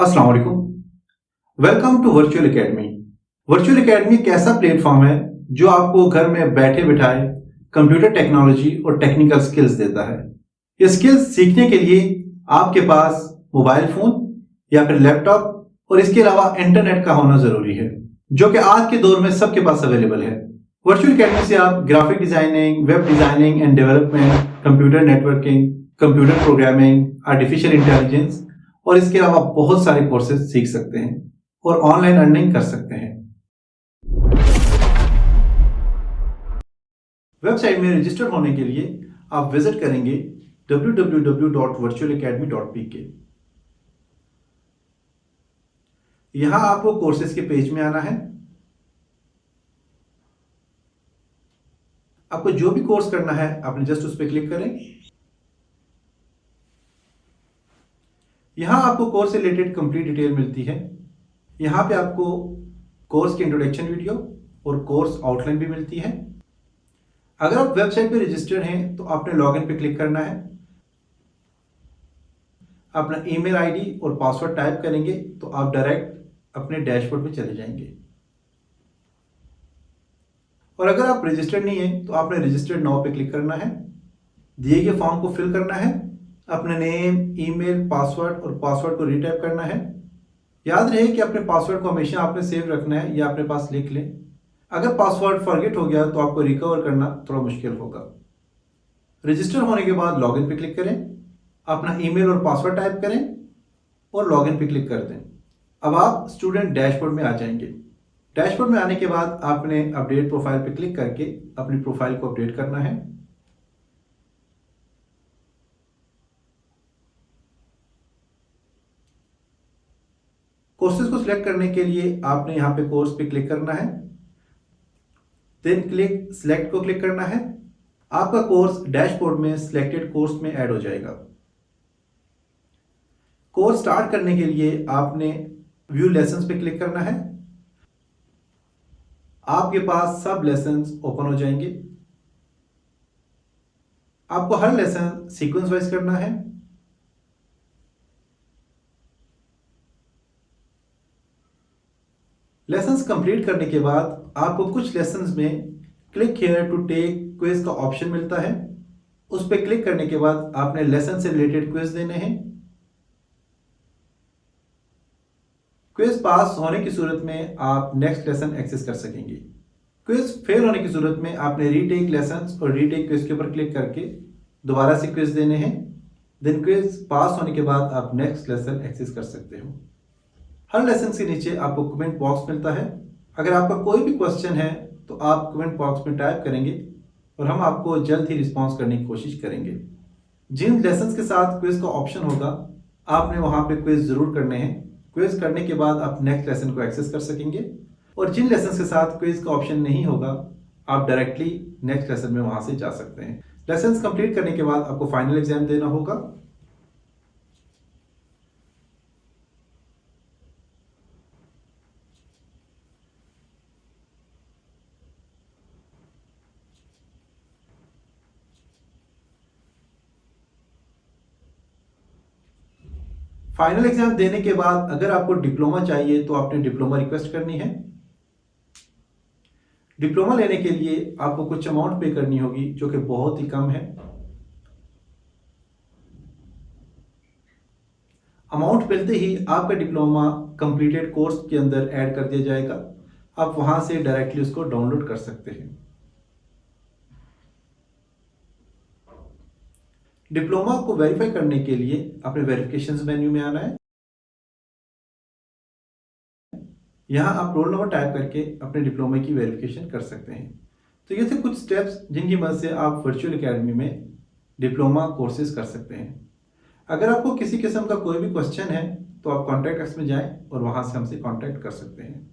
अस्सलाम वालेकुम। Welcome to virtual academy. Virtual academy एक ऐसा प्लेटफॉर्म है जो आपको घर में बैठे बिठाए कंप्यूटर टेक्नोलॉजी और टेक्निकल स्किल्स देता है। ये स्किल्स सीखने के लिए आपके पास मोबाइल फोन या फिर लैपटॉप और इसके अलावा इंटरनेट का होना जरूरी है, जो कि आज के दौर में सबके पास अवेलेबल है। वर्चुअल एकेडमी से आप graphic designing, web designing and development, computer networking, computer programming, artificial intelligence और इसके अलावा बहुत सारे कोर्सेज सीख सकते हैं और ऑनलाइन अर्निंग कर सकते हैं। वेबसाइट में रजिस्टर होने के लिए आप विजिट करेंगे www.virtualacademy.pk। यहां आपको कोर्सेज के पेज में आना है। आपको जो भी कोर्स करना है आपने जस्ट उस पर क्लिक करें। यहां आपको कोर्स से रिलेटेड कंप्लीट डिटेल मिलती है। यहां पे आपको कोर्स की इंट्रोडक्शन वीडियो और कोर्स आउटलाइन भी मिलती है। अगर आप वेबसाइट पे रजिस्टर्ड हैं तो आपने लॉगिन पे क्लिक करना है। अपना ईमेल आईडी और पासवर्ड टाइप करेंगे तो आप डायरेक्ट अपने डैशबोर्ड में चले जाएंगे। और अगर आप रजिस्टर्ड नहीं है तो आपने रजिस्टर्ड नाउ पे क्लिक करना है। दिए गए फॉर्म को फिल करना है। अपना नेम, ईमेल, पासवर्ड और पासवर्ड को रीटाइप करना है। याद रहे कि अपने पासवर्ड को हमेशा आपने सेव रखना है या अपने पास लिख लें। अगर पासवर्ड फॉरगेट हो गया तो आपको रिकवर करना थोड़ा मुश्किल होगा। रजिस्टर होने के बाद लॉगिन पे क्लिक करें, अपना ईमेल और पासवर्ड टाइप करें और लॉगिन पे क्लिक कर दें। अब आप स्टूडेंट डैशबोर्ड में आ जाएंगे। डैशबोर्ड में आने के बाद आपने अपडेट प्रोफाइल पे क्लिक करके अपनी प्रोफाइल को अपडेट करना है। कोर्सेज को सिलेक्ट करने के लिए आपने यहां पे कोर्स पे क्लिक करना है, देन क्लिक सिलेक्ट को क्लिक करना है। आपका कोर्स डैशबोर्ड में सिलेक्टेड कोर्स में ऐड हो जाएगा। कोर्स स्टार्ट करने के लिए आपने व्यू लेसन्स पे क्लिक करना है। आपके पास सब लेसन्स ओपन हो जाएंगे। आपको हर लेसन सीक्वेंस वाइज करना है। लेसन्स कंप्लीट करने के बाद आपको कुछ लेसन्स में click here to take quiz का ऑप्शन मिलता है। उस पर क्लिक करने के बाद आपने लेसन से रिलेटेड क्विज देने हैं। क्विज पास होने की सूरत में आप नेक्स्ट लेसन एक्सेस कर सकेंगे। क्विज फेल होने की सूरत में आपने रीटेक लेसन्स और रीटेक क्विज के ऊपर क्लिक करके दोबारा से क्विज देने हैं। देन क्विज पास होने के बाद आप नेक्स्ट लेसन एक्सेस कर सकते हो। हर लेसन के नीचे आपको कमेंट बॉक्स मिलता है। अगर आपका कोई भी क्वेश्चन है तो आप कमेंट बॉक्स में टाइप करेंगे और हम आपको जल्द ही रिस्पॉन्स करने की कोशिश करेंगे। जिन लेसन्स के साथ क्विज का ऑप्शन होगा आपने वहां पे क्विज जरूर करने हैं। क्विज करने के बाद आप नेक्स्ट लेसन को एक्सेस कर सकेंगे। और जिन लेसन्स के साथ क्विज का ऑप्शन नहीं होगा आप डायरेक्टली नेक्स्ट लेसन में वहां से जा सकते हैं। लेसन्स कंप्लीट करने के बाद आपको फाइनल एग्जाम देना होगा। फाइनल एग्जाम देने के बाद अगर आपको डिप्लोमा चाहिए तो आपने डिप्लोमा रिक्वेस्ट करनी है। डिप्लोमा लेने के लिए आपको कुछ अमाउंट पे करनी होगी जो कि बहुत ही कम है। अमाउंट मिलते ही आपका डिप्लोमा कंप्लीटेड कोर्स के अंदर ऐड कर दिया जाएगा। आप वहां से डायरेक्टली उसको डाउनलोड कर सकते हैं। डिप्लोमा को वेरीफाई करने के लिए अपने वेरिफिकेशन मेन्यू में आना है। यहां आप रोल नंबर टाइप करके अपने डिप्लोमा की वेरिफिकेशन कर सकते हैं। तो ये थे कुछ स्टेप्स जिनकी मदद से आप वर्चुअल एकेडमी में डिप्लोमा कोर्सेज कर सकते हैं। अगर आपको किसी किस्म का कोई भी क्वेश्चन है तो आप कॉन्टैक्ट अस में जाएं और वहां से हमसे कॉन्टैक्ट कर सकते हैं।